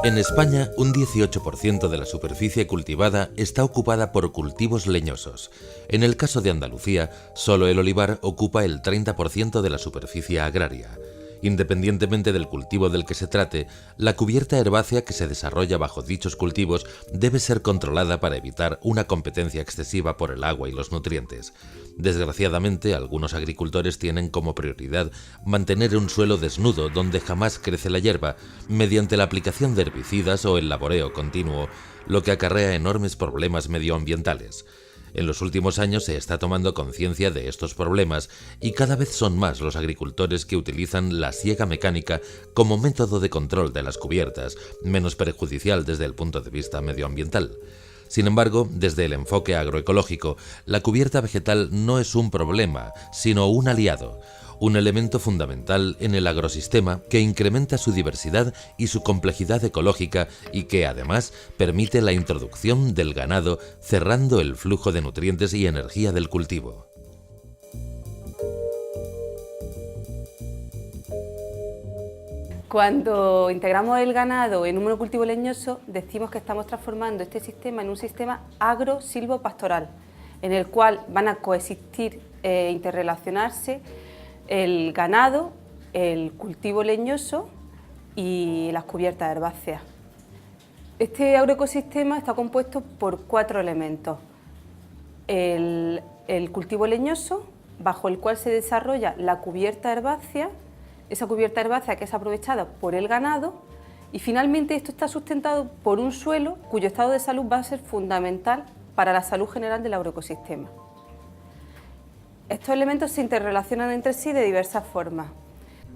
En España, un 18% de la superficie cultivada está ocupada por cultivos leñosos. En el caso de Andalucía, solo el olivar ocupa el 30% de la superficie agraria. Independientemente del cultivo del que se trate, la cubierta herbácea que se desarrolla bajo dichos cultivos debe ser controlada para evitar una competencia excesiva por el agua y los nutrientes. Desgraciadamente, algunos agricultores tienen como prioridad mantener un suelo desnudo donde jamás crece la hierba, mediante la aplicación de herbicidas o el laboreo continuo, lo que acarrea enormes problemas medioambientales. En los últimos años se está tomando conciencia de estos problemas y cada vez son más los agricultores que utilizan la siega mecánica como método de control de las cubiertas, menos perjudicial desde el punto de vista medioambiental. Sin embargo, desde el enfoque agroecológico, la cubierta vegetal no es un problema, sino un aliado, un elemento fundamental en el agrosistema que incrementa su diversidad y su complejidad ecológica y que, además, permite la introducción del ganado, cerrando el flujo de nutrientes y energía del cultivo. Cuando integramos el ganado en un monocultivo leñoso, decimos que estamos transformando este sistema en un sistema agro-silvopastoral, en el cual van a coexistir e interrelacionarse el ganado, el cultivo leñoso y las cubiertas herbáceas. Este agroecosistema está compuesto por 4 elementos. El cultivo leñoso, bajo el cual se desarrolla la cubierta herbácea, esa cubierta herbácea que es aprovechada por el ganado, y finalmente esto está sustentado por un suelo cuyo estado de salud va a ser fundamental para la salud general del agroecosistema. Estos elementos se interrelacionan entre sí de diversas formas.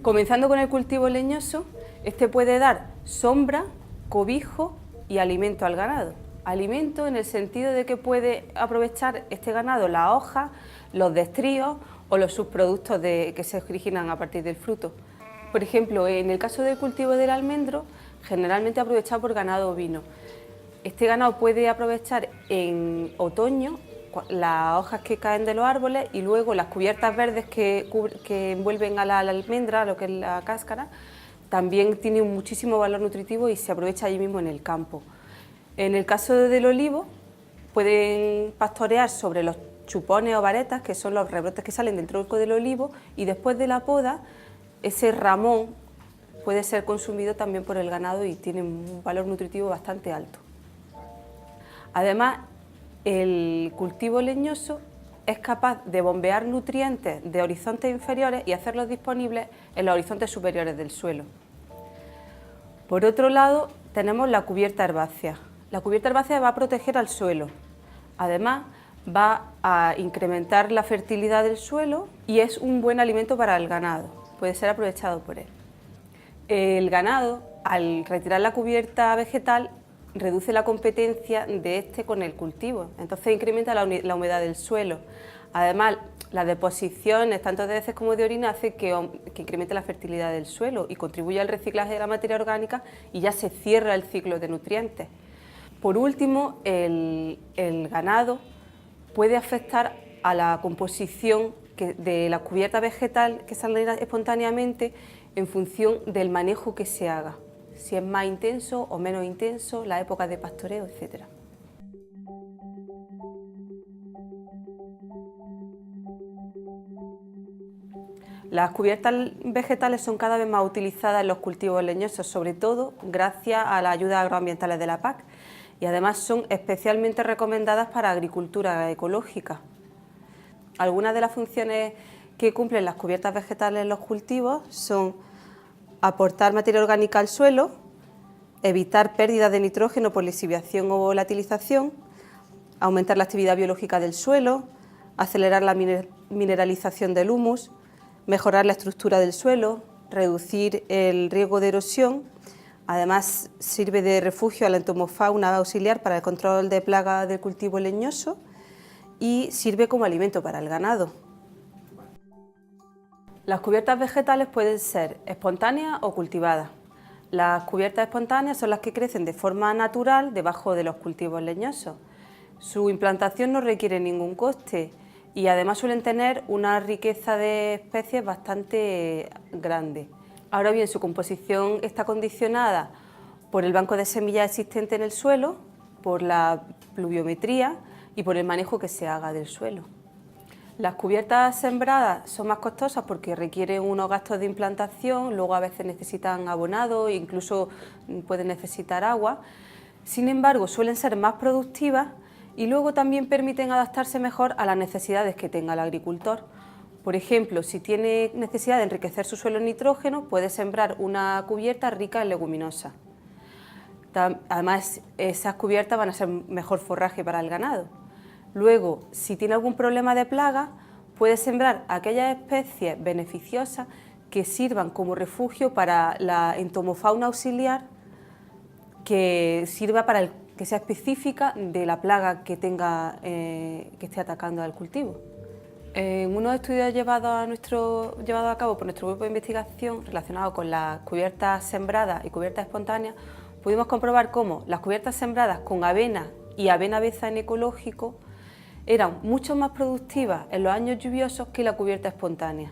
Comenzando con el cultivo leñoso, este puede dar sombra, cobijo y alimento al ganado. Alimento en el sentido de que puede aprovechar este ganado las hojas, los destríos o los subproductos que se originan a partir del fruto. Por ejemplo, en el caso del cultivo del almendro, generalmente aprovechado por ganado ovino. Este ganado puede aprovechar en otoño las hojas que caen de los árboles y luego las cubiertas verdes que envuelven a la almendra, lo que es la cáscara, también tiene muchísimo valor nutritivo y se aprovecha allí mismo en el campo. En el caso del olivo, pueden pastorear sobre los chupones o varetas, que son los rebrotes que salen del tronco del olivo, y después de la poda, ese ramón puede ser consumido también por el ganado y tiene un valor nutritivo bastante alto. Además, el cultivo leñoso es capaz de bombear nutrientes de horizontes inferiores y hacerlos disponibles en los horizontes superiores del suelo. Por otro lado, tenemos la cubierta herbácea. La cubierta herbácea va a proteger al suelo. Además, va a incrementar la fertilidad del suelo y es un buen alimento para el ganado. Puede ser aprovechado por él. El ganado, al retirar la cubierta vegetal, reduce la competencia de este con el cultivo, entonces incrementa la humedad del suelo. Además, las deposiciones, tanto de heces como de orina, hace que incremente la fertilidad del suelo y contribuye al reciclaje de la materia orgánica y ya se cierra el ciclo de nutrientes. Por último, el ganado puede afectar a la composición de la cubierta vegetal que sale espontáneamente en función del manejo que se haga, si es más intenso o menos intenso, la época de pastoreo, etc. Las cubiertas vegetales son cada vez más utilizadas en los cultivos leñosos, sobre todo gracias a las ayudas agroambientales de la PAC, y además son especialmente recomendadas para agricultura ecológica. Algunas de las funciones que cumplen las cubiertas vegetales en los cultivos son aportar materia orgánica al suelo, evitar pérdidas de nitrógeno por lisiviación o volatilización, aumentar la actividad biológica del suelo, acelerar la mineralización del humus, mejorar la estructura del suelo, reducir el riesgo de erosión. Además, sirve de refugio a la entomofauna auxiliar para el control de plagas del cultivo leñoso y sirve como alimento para el ganado. Las cubiertas vegetales pueden ser espontáneas o cultivadas. Las cubiertas espontáneas son las que crecen de forma natural debajo de los cultivos leñosos. Su implantación no requiere ningún coste y además suelen tener una riqueza de especies bastante grande. Ahora bien, su composición está condicionada por el banco de semillas existente en el suelo, por la pluviometría y por el manejo que se haga del suelo. Las cubiertas sembradas son más costosas porque requieren unos gastos de implantación, luego a veces necesitan abonado e incluso pueden necesitar agua. Sin embargo, suelen ser más productivas y luego también permiten adaptarse mejor a las necesidades que tenga el agricultor. Por ejemplo, si tiene necesidad de enriquecer su suelo en nitrógeno, puede sembrar una cubierta rica en leguminosas. Además, esas cubiertas van a ser mejor forraje para el ganado. Luego, si tiene algún problema de plaga, puede sembrar aquellas especies beneficiosas que sirvan como refugio para la entomofauna auxiliar, que sirva para que sea específica de la plaga que esté atacando al cultivo. En unos estudios llevados a cabo por nuestro grupo de investigación relacionado con las cubiertas sembradas y cubiertas espontáneas, pudimos comprobar cómo las cubiertas sembradas con avena y avena beza en ecológico eran mucho más productivas en los años lluviosos que la cubierta espontánea,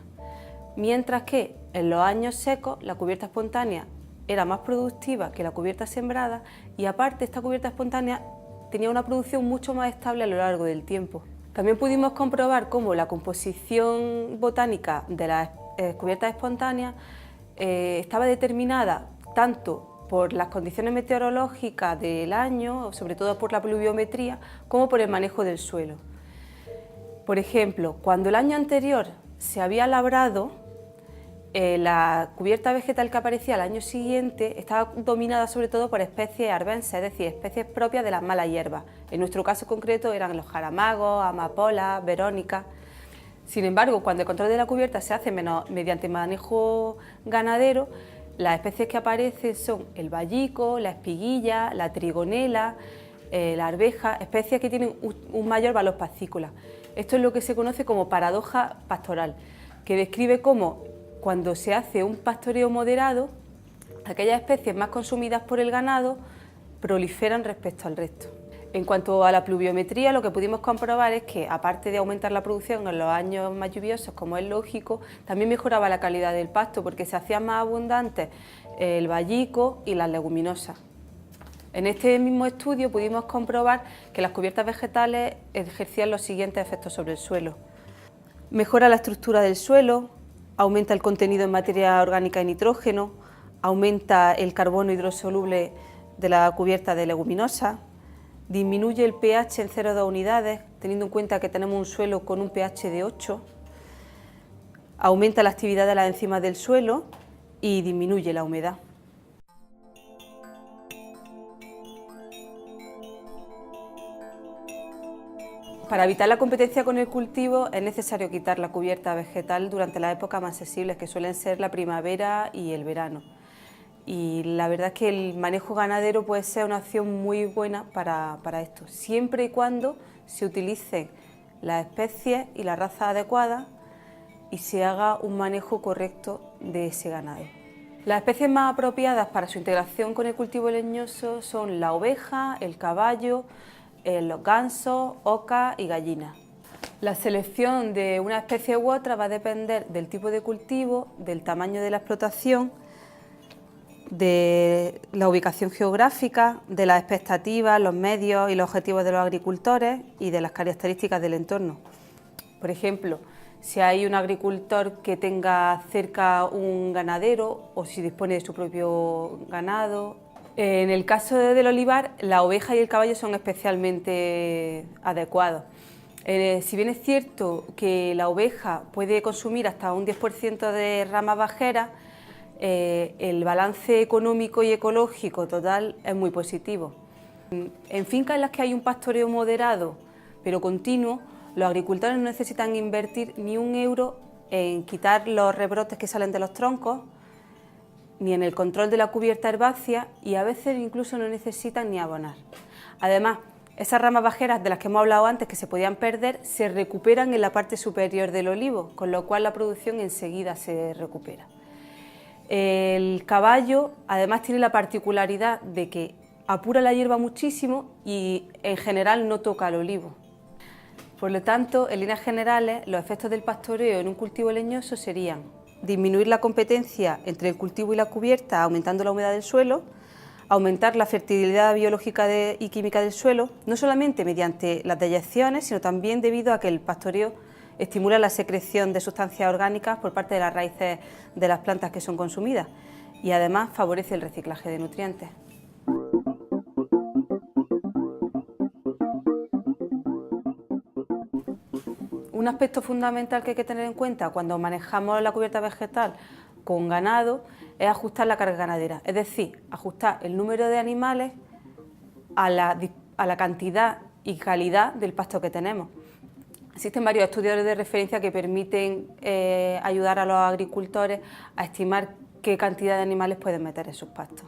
mientras que en los años secos la cubierta espontánea era más productiva que la cubierta sembrada y aparte esta cubierta espontánea tenía una producción mucho más estable a lo largo del tiempo. También pudimos comprobar cómo la composición botánica de las cubiertas espontáneas estaba determinada tanto por las condiciones meteorológicas del año, sobre todo por la pluviometría, como por el manejo del suelo. Por ejemplo, cuando el año anterior se había labrado, la cubierta vegetal que aparecía al año siguiente estaba dominada sobre todo por especies arbenses, es decir, especies propias de las malas hierbas. En nuestro caso concreto eran los jaramagos, amapolas, verónicas. Sin embargo, cuando el control de la cubierta se hace mediante manejo ganadero, las especies que aparecen son el vallico, la espiguilla, la trigonela, la arveja, especies que tienen un mayor valor pascícola. Esto es lo que se conoce como paradoja pastoral, que describe cómo cuando se hace un pastoreo moderado, aquellas especies más consumidas por el ganado proliferan respecto al resto. En cuanto a la pluviometría, lo que pudimos comprobar es que, aparte de aumentar la producción en los años más lluviosos, como es lógico, también mejoraba la calidad del pasto porque se hacían más abundantes el vallico y las leguminosas. En este mismo estudio pudimos comprobar que las cubiertas vegetales ejercían los siguientes efectos sobre el suelo. Mejora la estructura del suelo, aumenta el contenido en materia orgánica y nitrógeno, aumenta el carbono hidrosoluble de la cubierta de leguminosas, disminuye el pH en 0,2 unidades, teniendo en cuenta que tenemos un suelo con un pH de 8, aumenta la actividad de las enzimas del suelo y disminuye la humedad. Para evitar la competencia con el cultivo es necesario quitar la cubierta vegetal durante las épocas más sensibles, que suelen ser la primavera y el verano. Y la verdad es que el manejo ganadero puede ser una opción muy buena para esto, siempre y cuando se utilicen las especies y las razas adecuadas y se haga un manejo correcto de ese ganado. Las especies más apropiadas para su integración con el cultivo leñoso son la oveja, el caballo, los gansos, ocas y gallinas. La selección de una especie u otra va a depender del tipo de cultivo, del tamaño de la explotación, de la ubicación geográfica, de las expectativas, los medios y los objetivos de los agricultores y de las características del entorno. Por ejemplo, si hay un agricultor que tenga cerca un ganadero o si dispone de su propio ganado. En el caso del olivar, la oveja y el caballo son especialmente adecuados. Si bien es cierto que la oveja puede consumir hasta un 10% de ramas bajeras, el balance económico y ecológico total es muy positivo. En fincas en las que hay un pastoreo moderado pero continuo, los agricultores no necesitan invertir ni un euro en quitar los rebrotes que salen de los troncos, ni en el control de la cubierta herbácea y a veces incluso no necesitan ni abonar. Además, esas ramas bajeras de las que hemos hablado antes que se podían perder se recuperan en la parte superior del olivo, con lo cual la producción enseguida se recupera. El caballo además tiene la particularidad de que apura la hierba muchísimo y en general no toca el olivo. Por lo tanto, en líneas generales, los efectos del pastoreo en un cultivo leñoso serían disminuir la competencia entre el cultivo y la cubierta, aumentando la humedad del suelo, aumentar la fertilidad biológica y química del suelo, no solamente mediante las deyecciones, sino también debido a que el pastoreo estimula la secreción de sustancias orgánicas por parte de las raíces de las plantas que son consumidas y además favorece el reciclaje de nutrientes. Un aspecto fundamental que hay que tener en cuenta cuando manejamos la cubierta vegetal con ganado es ajustar la carga ganadera, es decir, ajustar el número de animales a la cantidad y calidad del pasto que tenemos. Existen varios estudios de referencia que permiten ayudar a los agricultores a estimar qué cantidad de animales pueden meter en sus pastos.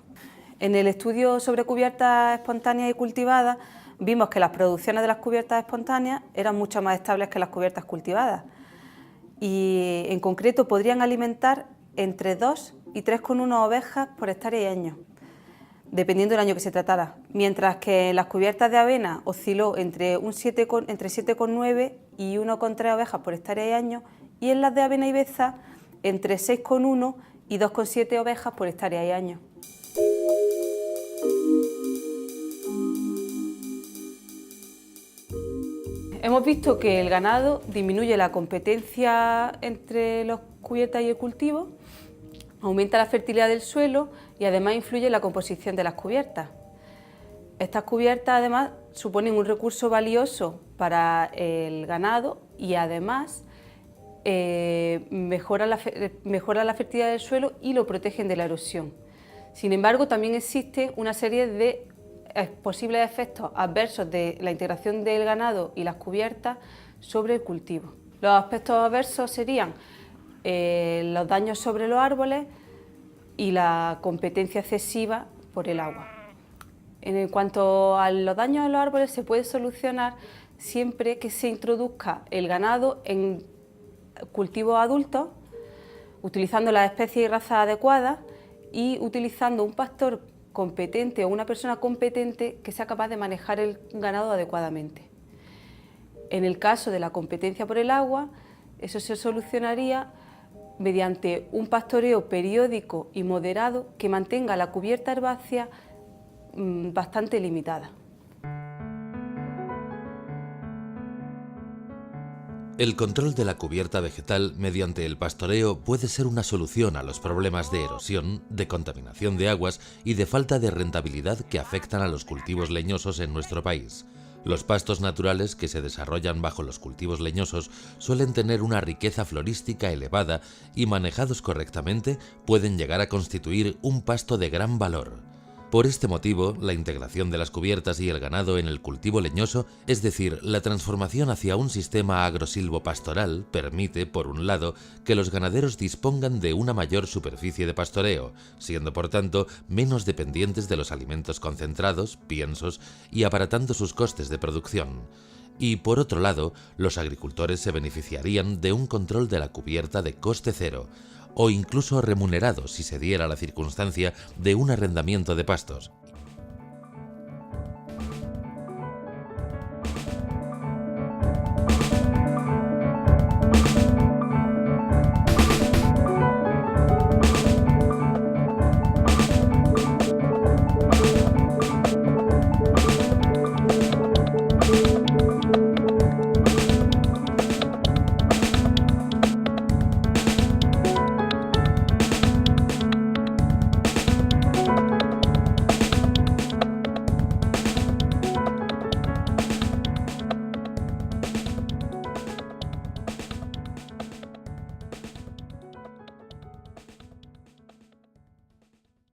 En el estudio sobre cubiertas espontáneas y cultivadas vimos que las producciones de las cubiertas espontáneas eran mucho más estables que las cubiertas cultivadas y en concreto podrían alimentar entre 2 y 3,1 ovejas por hectárea y año, dependiendo del año que se tratara, mientras que en las cubiertas de avena osciló entre 7,9 y 1,3 ovejas por hectárea y año, y en las de avena y beza entre 6,1 y 2,7 ovejas por hectárea y año. Hemos visto que el ganado disminuye la competencia entre las cubiertas y el cultivo, aumenta la fertilidad del suelo y además influye en la composición de las cubiertas. Estas cubiertas además suponen un recurso valioso para el ganado y además mejoran la fertilidad del suelo y lo protegen de la erosión. Sin embargo, también existe una serie de posibles efectos adversos de la integración del ganado y las cubiertas sobre el cultivo. Los aspectos adversos serían los daños sobre los árboles y la competencia excesiva por el agua. En cuanto a los daños a los árboles, se puede solucionar siempre que se introduzca el ganado en cultivos adultos, utilizando las especies y razas adecuadas y utilizando un pastor competente o una persona competente que sea capaz de manejar el ganado adecuadamente. En el caso de la competencia por el agua, eso se solucionaría mediante un pastoreo periódico y moderado que mantenga la cubierta herbácea bastante limitada. El control de la cubierta vegetal mediante el pastoreo puede ser una solución a los problemas de erosión, de contaminación de aguas y de falta de rentabilidad que afectan a los cultivos leñosos en nuestro país. Los pastos naturales que se desarrollan bajo los cultivos leñosos suelen tener una riqueza florística elevada y manejados correctamente pueden llegar a constituir un pasto de gran valor. Por este motivo, la integración de las cubiertas y el ganado en el cultivo leñoso, es decir, la transformación hacia un sistema agrosilvopastoral, permite, por un lado, que los ganaderos dispongan de una mayor superficie de pastoreo, siendo por tanto menos dependientes de los alimentos concentrados, piensos, y abaratando sus costes de producción. Y por otro lado, los agricultores se beneficiarían de un control de la cubierta de coste cero, o incluso remunerados si se diera la circunstancia de un arrendamiento de pastos,